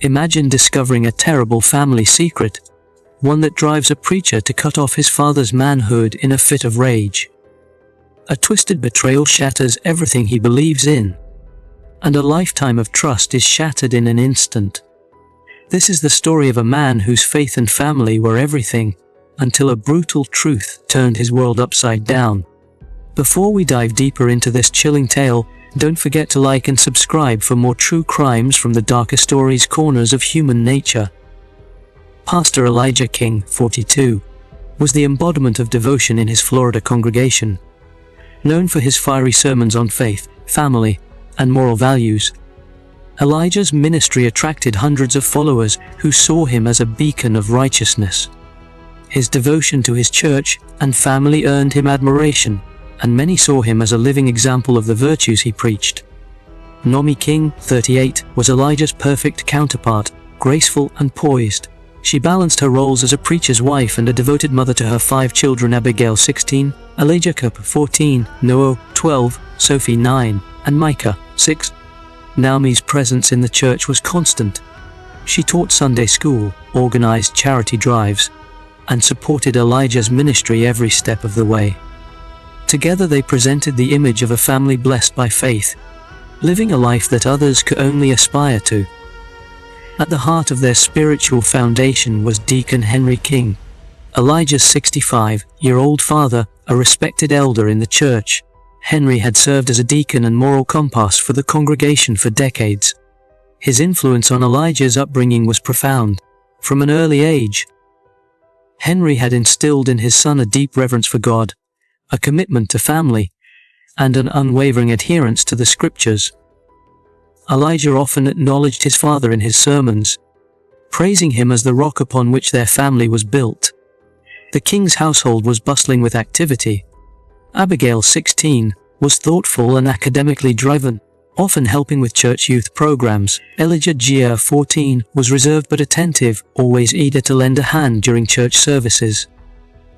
Imagine discovering a terrible family secret, one that drives a preacher to cut off his father's manhood in a fit of rage. A twisted betrayal shatters everything he believes in, and a lifetime of trust is shattered in an instant. This is the story of a man whose faith and family were everything, until a brutal truth turned his world upside down. Before we dive deeper into this chilling tale, don't forget to like and subscribe for more true crimes from the darker stories corners of human nature. Pastor Elijah King, 42, was the embodiment of devotion in his Florida congregation. Known for his fiery sermons on faith, family, and moral values, Elijah's ministry attracted hundreds of followers who saw him as a beacon of righteousness. His devotion to his church and family earned him admiration, and many saw him as a living example of the virtues he preached. Naomi King, 38, was Elijah's perfect counterpart, graceful and poised. She balanced her roles as a preacher's wife and a devoted mother to her 5 children: Abigail, 16, Elijah, 14, Noah, 12, Sophie, 9, and Micah, 6. Naomi's presence in the church was constant. She taught Sunday school, organized charity drives, and supported Elijah's ministry every step of the way. Together they presented the image of a family blessed by faith, living a life that others could only aspire to. At the heart of their spiritual foundation was Deacon Henry King, Elijah's 65-year-old father, a respected elder in the church. Henry had served as a deacon and moral compass for the congregation for decades. His influence on Elijah's upbringing was profound. From an early age, Henry had instilled in his son a deep reverence for God, a commitment to family, and an unwavering adherence to the scriptures. Elijah often acknowledged his father in his sermons, praising him as the rock upon which their family was built. The king's household was bustling with activity. Abigail, 16, was thoughtful and academically driven, often helping with church youth programs. Elijah, 14, was reserved but attentive, always eager to lend a hand during church services.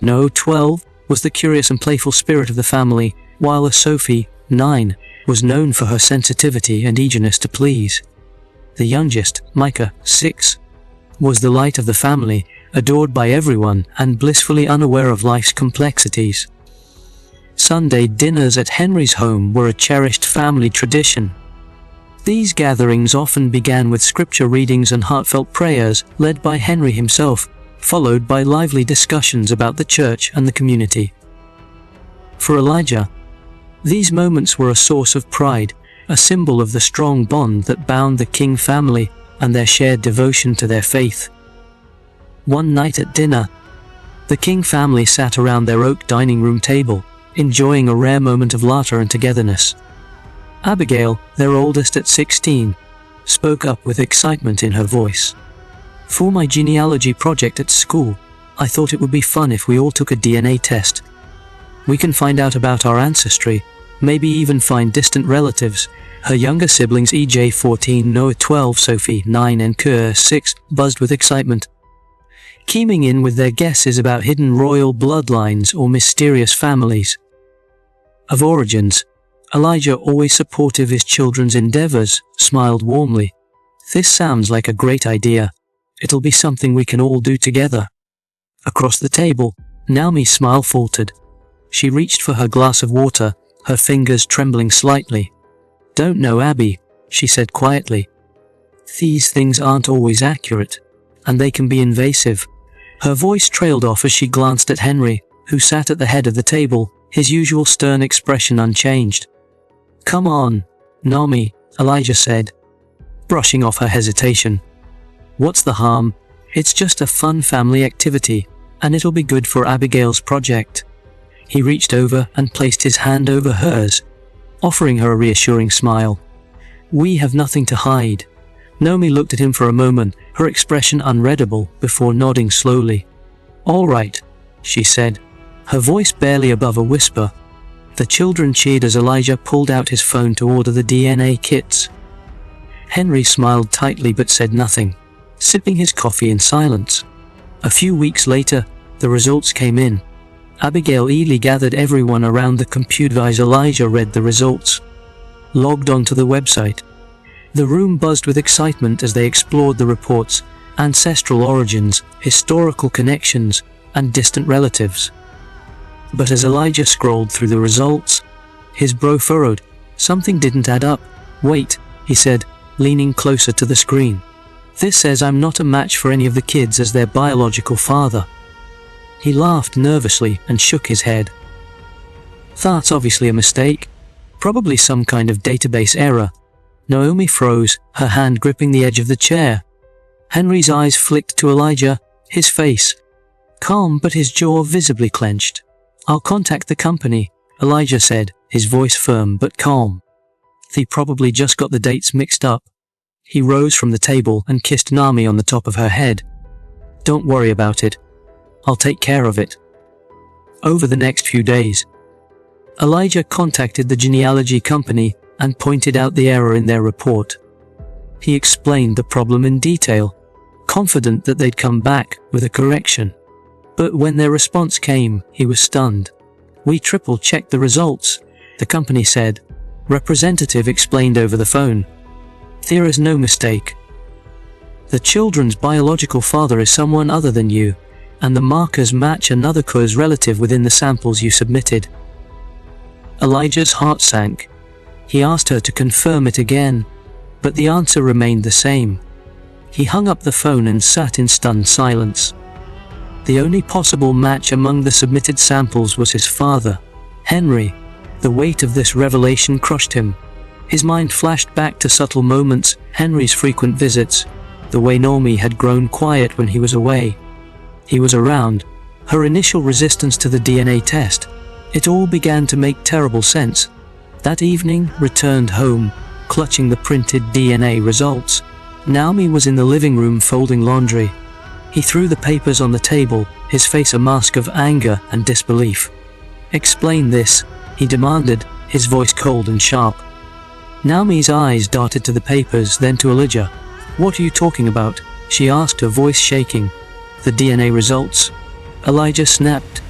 Noah, 12, was the curious and playful spirit of the family, while Sophie, 9, was known for her sensitivity and eagerness to please. The youngest, Micah, 6, was the light of the family, adored by everyone and blissfully unaware of life's complexities. Sunday dinners at Henry's home were a cherished family tradition. These gatherings often began with scripture readings and heartfelt prayers led by Henry himself, followed by lively discussions about the church and the community. For Elijah, these moments were a source of pride, a symbol of the strong bond that bound the King family and their shared devotion to their faith. One night at dinner, the King family sat around their oak dining room table, enjoying a rare moment of laughter and togetherness. Abigail, their oldest at 16, spoke up with excitement in her voice. "For my genealogy project at school, I thought it would be fun if we all took a DNA test. We can find out about our ancestry, maybe even find distant relatives." Her younger siblings, EJ, 14, Noah, 12, Sophie, 9, and Kerr, 6, buzzed with excitement, keying in with their guesses about hidden royal bloodlines or mysterious families of origins. Elijah, always supportive of his children's endeavors, smiled warmly. "This sounds like a great idea. It'll be something we can all do together." Across the table, Naomi's smile faltered. She reached for her glass of water, her fingers trembling slightly. "Don't know, Abby," she said quietly. "These things aren't always accurate, and they can be invasive." Her voice trailed off as she glanced at Henry, who sat at the head of the table, his usual stern expression unchanged. "Come on, Naomi," Elijah said, brushing off her hesitation. "What's the harm? It's just a fun family activity, and it'll be good for Abigail's project." He reached over and placed his hand over hers, offering her a reassuring smile. "We have nothing to hide." Naomi looked at him for a moment, her expression unreadable, before nodding slowly. "All right," she said, her voice barely above a whisper. The children cheered as Elijah pulled out his phone to order the DNA kits. Henry smiled tightly but said nothing, sipping his coffee in silence. A few weeks later, the results came in. Abigail eagerly gathered everyone around the computer as Elijah read the results. Logged onto the website, The room buzzed with excitement as they explored the reports, ancestral origins, historical connections, and distant relatives. But as Elijah scrolled through the results, his brow furrowed. Something didn't add up. "Wait," he said, leaning closer to the screen. "This says I'm not a match for any of the kids as their biological father." He laughed nervously and shook his head. "That's obviously a mistake. Probably some kind of database error." Naomi froze, her hand gripping the edge of the chair. Henry's eyes flicked to Elijah, his face calm but his jaw visibly clenched. "I'll contact the company," Elijah said, his voice firm but calm. They probably just got the dates mixed up. He rose from the table and kissed Naomi on the top of her head. "Don't worry about it. I'll take care of it." Over the next few days, Elijah contacted the genealogy company and pointed out the error in their report. He explained the problem in detail, confident that they'd come back with a correction. But when their response came, he was stunned. "We triple-checked the results," the company said. Representative explained over the phone. "There is no mistake. The children's biological father is someone other than you, and the markers match another close relative within the samples you submitted." Elijah's heart sank. He asked her to confirm it again, but the answer remained the same. He hung up the phone and sat in stunned silence. The only possible match among the submitted samples was his father, Henry. The weight of this revelation crushed him. His mind flashed back to subtle moments, Henry's frequent visits, the way Naomi had grown quiet when he was away. He was around, her initial resistance to the DNA test. It all began to make terrible sense. That evening, returned home, clutching the printed DNA results. Naomi was in the living room folding laundry. He threw the papers on the table, his face a mask of anger and disbelief. "Explain this," he demanded, his voice cold and sharp. Naomi's eyes darted to the papers, then to Elijah. "What are you talking about?" she asked, her voice shaking. "The DNA results?" Elijah snapped.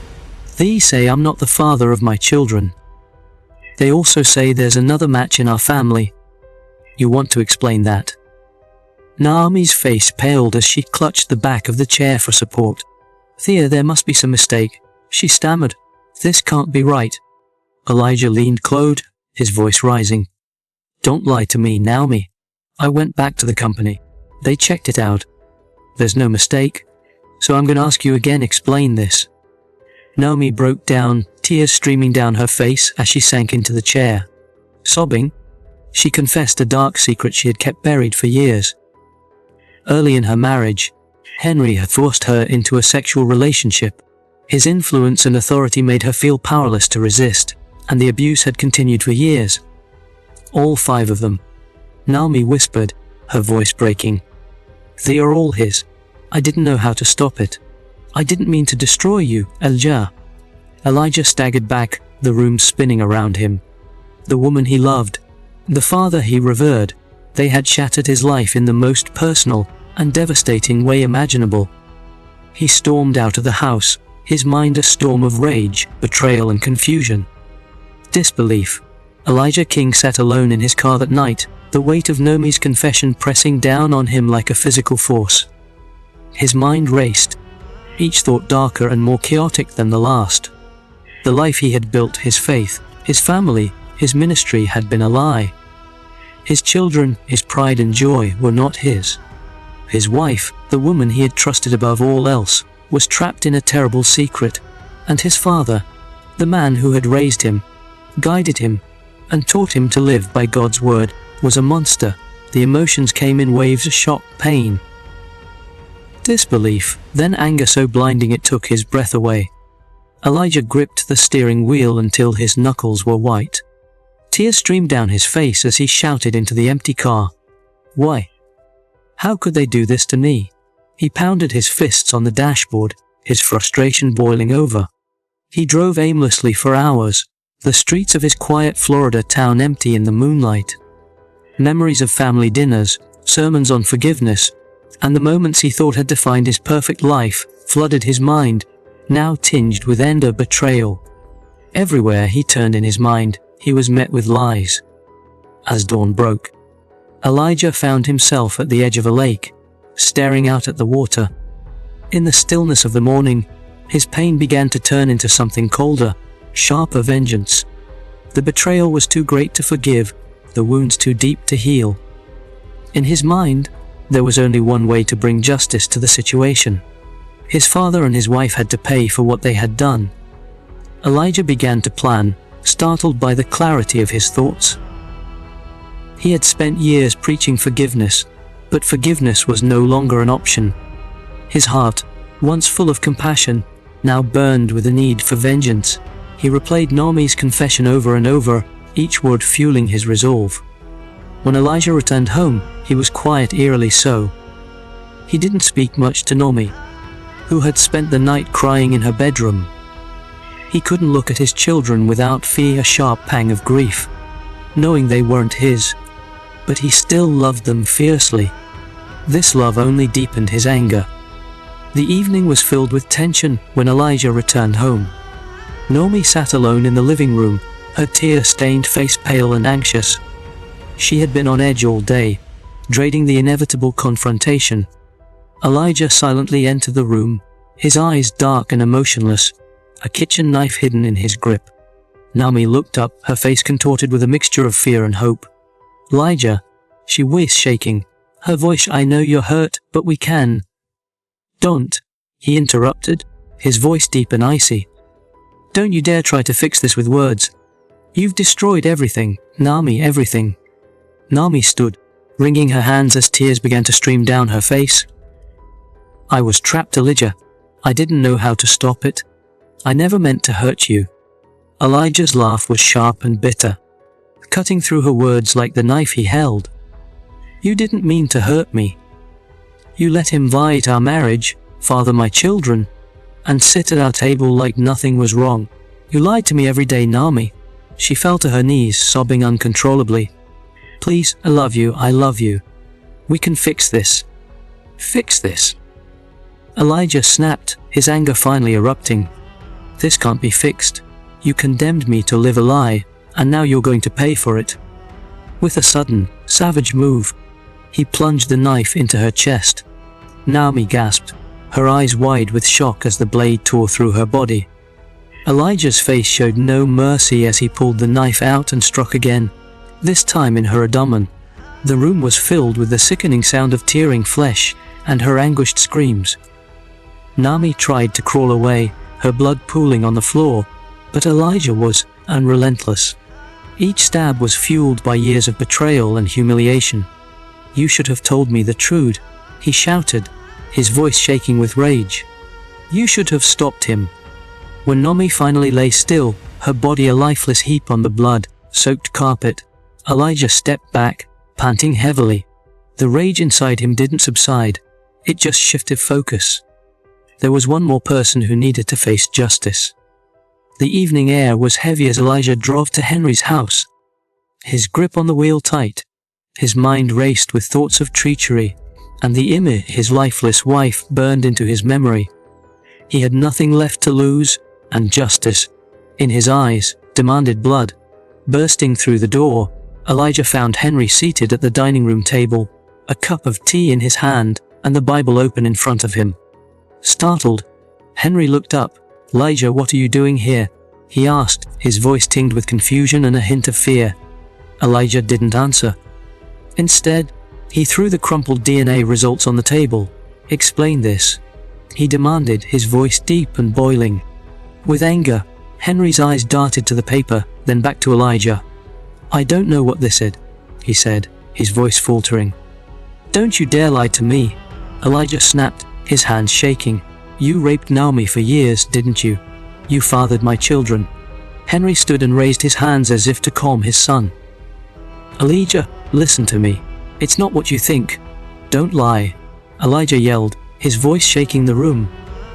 "They say I'm not the father of my children. They also say there's another match in our family. You want to explain that?" Naomi's face paled as she clutched the back of the chair for support. "Thea, there must be some mistake," she stammered. "This can't be right." Elijah leaned close, his voice rising. "Don't lie to me, Naomi. I went back to the company. They checked it out. There's no mistake. So I'm going to ask you again, explain this." Naomi broke down, tears streaming down her face as she sank into the chair. Sobbing, she confessed a dark secret she had kept buried for years. Early in her marriage, Henry had forced her into a sexual relationship. His influence and authority made her feel powerless to resist, and the abuse had continued for years. "All 5 of them," Naomi whispered, her voice breaking. "They are all his. I didn't know how to stop it. I didn't mean to destroy you, Elijah." Elijah staggered back, the room spinning around him. The woman he loved, the father he revered, they had shattered his life in the most personal and devastating way imaginable. He stormed out of the house, his mind a storm of rage, betrayal and confusion. Disbelief. Elijah King sat alone in his car that night, the weight of Naomi's confession pressing down on him like a physical force. His mind raced, each thought darker and more chaotic than the last. The life he had built, his faith, his family, his ministry had been a lie. His children, his pride and joy were not his. His wife, the woman he had trusted above all else, was trapped in a terrible secret, and his father, the man who had raised him, guided him, and taught him to live by God's word, was a monster. The emotions came in waves of shock, pain, disbelief, then anger so blinding it took his breath away. Elijah gripped the steering wheel until his knuckles were white. Tears streamed down his face as he shouted into the empty car. "Why? How could they do this to me?" He pounded his fists on the dashboard, his frustration boiling over. He drove aimlessly for hours, the streets of his quiet Florida town empty in the moonlight. Memories of family dinners, sermons on forgiveness, and the moments he thought had defined his perfect life flooded his mind, now tinged with anger, betrayal. Everywhere he turned in his mind, he was met with lies. As dawn broke, Elijah found himself at the edge of a lake, staring out at the water. In the stillness of the morning, his pain began to turn into something colder, sharper vengeance. The betrayal was too great to forgive, the wounds too deep to heal. In his mind, there was only one way to bring justice to the situation. His father and his wife had to pay for what they had done. Elijah began to plan, startled by the clarity of his thoughts. He had spent years preaching forgiveness, but forgiveness was no longer an option. His heart, once full of compassion, now burned with a need for vengeance. He replayed Naomi's confession over and over, each word fueling his resolve. When Elijah returned home, he was quiet, eerily so. He didn't speak much to Naomi, who had spent the night crying in her bedroom. He couldn't look at his children without feeling a sharp pang of grief, knowing they weren't his. But he still loved them fiercely. This love only deepened his anger. The evening was filled with tension when Elijah returned home. Naomi sat alone in the living room, her tear-stained face pale and anxious. She had been on edge all day, dreading the inevitable confrontation. Elijah silently entered the room, his eyes dark and emotionless, a kitchen knife hidden in his grip. Naomi looked up, her face contorted with a mixture of fear and hope. "Elijah," she whispered, shaking, her voice, "I know you're hurt, but we can." "Don't," he interrupted, his voice deep and icy. "Don't you dare try to fix this with words. You've destroyed everything, Naomi, everything." Naomi stood, wringing her hands as tears began to stream down her face. "I was trapped, Elijah. I didn't know how to stop it. I never meant to hurt you." Elijah's laugh was sharp and bitter, cutting through her words like the knife he held. "You didn't mean to hurt me. You let him violate our marriage, father my children, and sit at our table like nothing was wrong. You lied to me every day, Naomi." She fell to her knees, sobbing uncontrollably. "Please, I love you, I love you. We can fix this. Fix this." Elijah snapped, his anger finally erupting. "This can't be fixed. You condemned me to live a lie, and now you're going to pay for it." With a sudden, savage move, he plunged the knife into her chest. Naomi gasped, her eyes wide with shock as the blade tore through her body. Elijah's face showed no mercy as he pulled the knife out and struck again, this time in her abdomen. The room was filled with the sickening sound of tearing flesh and her anguished screams. Naomi tried to crawl away, her blood pooling on the floor, but Elijah was unrelentless. Each stab was fueled by years of betrayal and humiliation. "You should have told me the truth," he shouted, his voice shaking with rage. "You should have stopped him." When Naomi finally lay still, her body a lifeless heap on the blood-soaked carpet, Elijah stepped back, panting heavily. The rage inside him didn't subside, it just shifted focus. There was one more person who needed to face justice. The evening air was heavy as Elijah drove to Henry's house, his grip on the wheel tight. His mind raced with thoughts of treachery, and the image of his lifeless wife burned into his memory. He had nothing left to lose, and justice, in his eyes, demanded blood. Bursting through the door, Elijah found Henry seated at the dining room table, a cup of tea in his hand, and the Bible open in front of him. Startled, Henry looked up. "Elijah, what are you doing here?" he asked, his voice tinged with confusion and a hint of fear. Elijah didn't answer. Instead, he threw the crumpled DNA results on the table. "Explain this," he demanded, his voice deep and boiling. With anger, Henry's eyes darted to the paper, then back to Elijah. "I don't know what this is," he said, his voice faltering. "Don't you dare lie to me," Elijah snapped, his hands shaking. "You raped Naomi for years, didn't you? You fathered my children." Henry stood and raised his hands as if to calm his son. "Elijah, listen to me. It's not what you think. Don't lie," Elijah yelled, his voice shaking the room.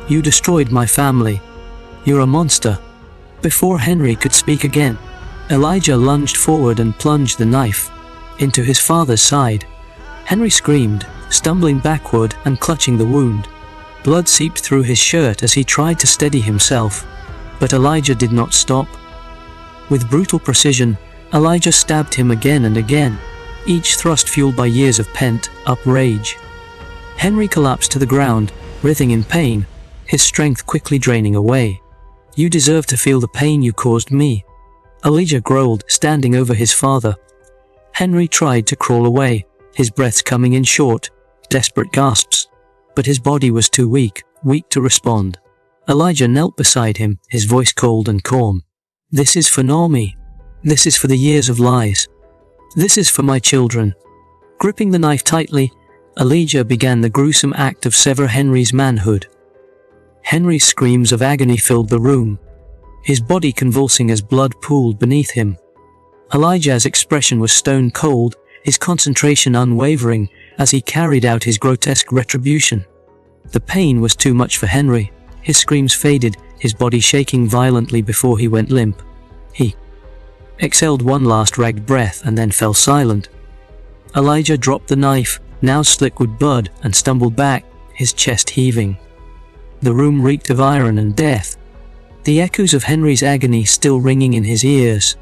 "You destroyed my family. You're a monster." Before Henry could speak again, Elijah lunged forward and plunged the knife into his father's side. Henry screamed, stumbling backward and clutching the wound. Blood seeped through his shirt as he tried to steady himself, but Elijah did not stop. With brutal precision, Elijah stabbed him again and again, each thrust fueled by years of pent-up rage. Henry collapsed to the ground, writhing in pain, his strength quickly draining away. "You deserve to feel the pain you caused me," Elijah growled, standing over his father. Henry tried to crawl away, his breaths coming in short, desperate gasps. But his body was too weak to respond. Elijah knelt beside him, his voice cold and calm. "This is for Naomi. This is for the years of lies. This is for my children." Gripping the knife tightly, Elijah began the gruesome act of sever Henry's manhood. Henry's screams of agony filled the room, his body convulsing as blood pooled beneath him. Elijah's expression was stone cold, his concentration unwavering, as he carried out his grotesque retribution. The pain was too much for Henry. His screams faded, his body shaking violently before he went limp. He exhaled one last ragged breath and then fell silent. Elijah dropped the knife, now slick with blood, and stumbled back, his chest heaving. The room reeked of iron and death, the echoes of Henry's agony still ringing in his ears.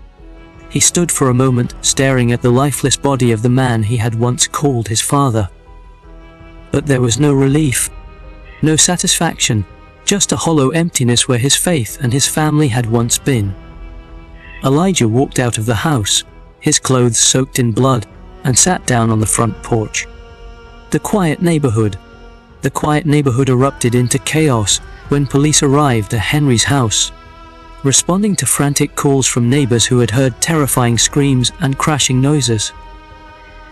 He stood for a moment, staring at the lifeless body of the man he had once called his father. But there was no relief, no satisfaction, just a hollow emptiness where his faith and his family had once been. Elijah walked out of the house, his clothes soaked in blood, and sat down on the front porch. The quiet neighborhood erupted into chaos when police arrived at Henry's house, responding to frantic calls from neighbors who had heard terrifying screams and crashing noises.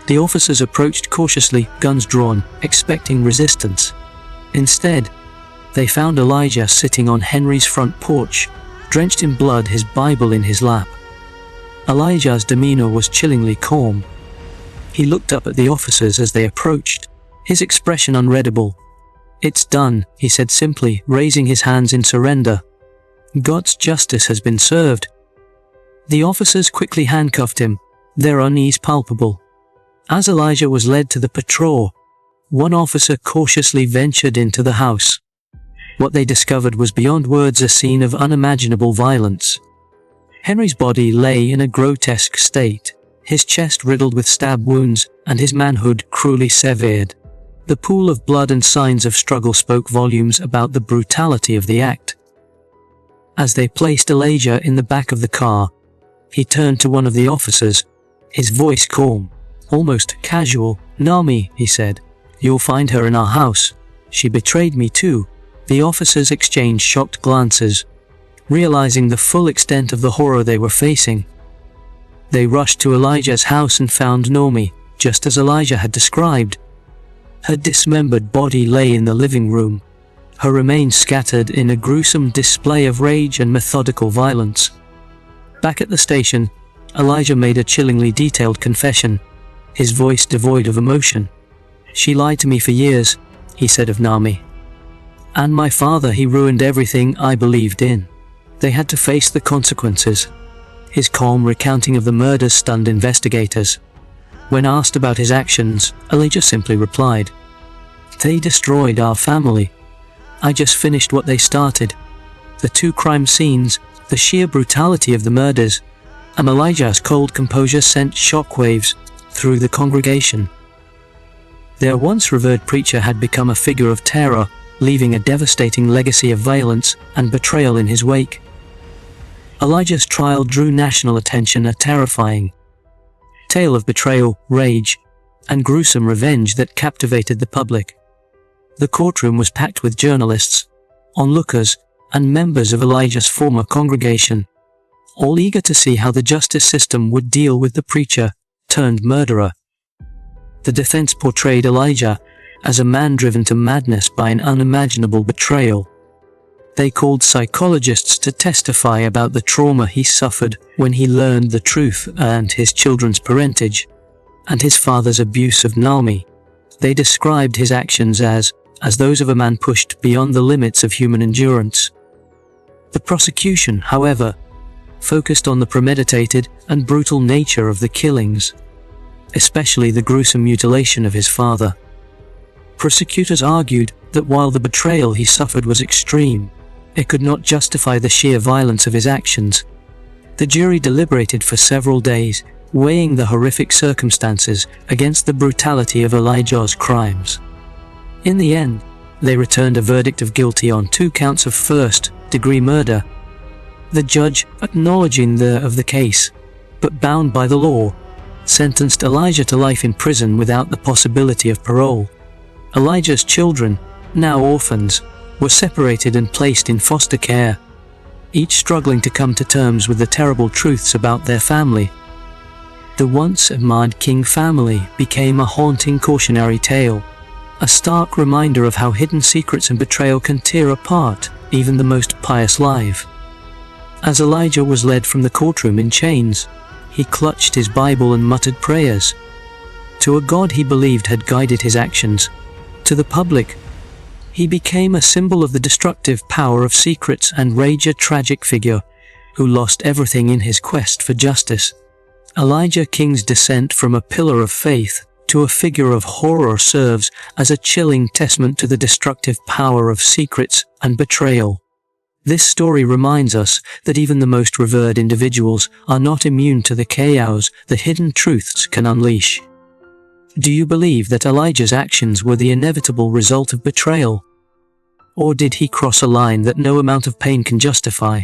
The officers approached cautiously, guns drawn, expecting resistance. Instead, they found Elijah sitting on Henry's front porch, drenched in blood, his Bible in his lap. Elijah's demeanor was chillingly calm. He looked up at the officers as they approached, his expression unreadable. "It's done," he said simply, raising his hands in surrender. "God's justice has been served." The officers quickly handcuffed him, their unease palpable. As Elijah was led to the patrol, one officer cautiously ventured into the house. What they discovered was beyond words, a scene of unimaginable violence. Henry's body lay in a grotesque state, his chest riddled with stab wounds, and his manhood cruelly severed. The pool of blood and signs of struggle spoke volumes about the brutality of the act. As they placed Elijah in the back of the car, he turned to one of the officers, his voice calm, almost casual. "Naomi," he said, "you'll find her in our house. She betrayed me too." The officers exchanged shocked glances, realizing the full extent of the horror they were facing. They rushed to Elijah's house and found Naomi, just as Elijah had described. Her dismembered body lay in the living room, her remains scattered in a gruesome display of rage and methodical violence. Back at the station, Elijah made a chillingly detailed confession, his voice devoid of emotion. "She lied to me for years," he said of Naomi. "And my father, he ruined everything I believed in. They had to face the consequences." His calm recounting of the murders stunned investigators. When asked about his actions, Elijah simply replied, "They destroyed our family. I just finished what they started." The two crime scenes, the sheer brutality of the murders, and Elijah's cold composure sent shockwaves through the congregation. Their once revered preacher had become a figure of terror, leaving a devastating legacy of violence and betrayal in his wake. Elijah's trial drew national attention, a terrifying tale of betrayal, rage, and gruesome revenge that captivated the public. The courtroom was packed with journalists, onlookers, and members of Elijah's former congregation, all eager to see how the justice system would deal with the preacher turned murderer. The defense portrayed Elijah as a man driven to madness by an unimaginable betrayal. They called psychologists to testify about the trauma he suffered when he learned the truth and his children's parentage, and his father's abuse of Naomi. They described his actions as those of a man pushed beyond the limits of human endurance. The prosecution, however, focused on the premeditated and brutal nature of the killings, especially the gruesome mutilation of his father. Prosecutors argued that while the betrayal he suffered was extreme, it could not justify the sheer violence of his actions. The jury deliberated for several days, weighing the horrific circumstances against the brutality of Elijah's crimes. In the end, they returned a verdict of guilty on 2 counts of first-degree murder. The judge, acknowledging the case, but bound by the law, sentenced Elijah to life in prison without the possibility of parole. Elijah's children, now orphans, were separated and placed in foster care, each struggling to come to terms with the terrible truths about their family. The once admired King family became a haunting cautionary tale, a stark reminder of how hidden secrets and betrayal can tear apart even the most pious life. As Elijah was led from the courtroom in chains, he clutched his Bible and muttered prayers to a God he believed had guided his actions. To the public, he became a symbol of the destructive power of secrets and rage, a tragic figure who lost everything in his quest for justice. Elijah King's descent from a pillar of faith to a figure of horror serves as a chilling testament to the destructive power of secrets and betrayal. This story reminds us that even the most revered individuals are not immune to the chaos the hidden truths can unleash. Do you believe that Elijah's actions were the inevitable result of betrayal? Or did he cross a line that no amount of pain can justify?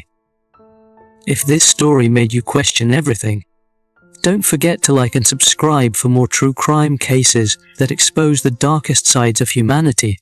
If this story made you question everything, don't forget to like and subscribe for more true crime cases that expose the darkest sides of humanity.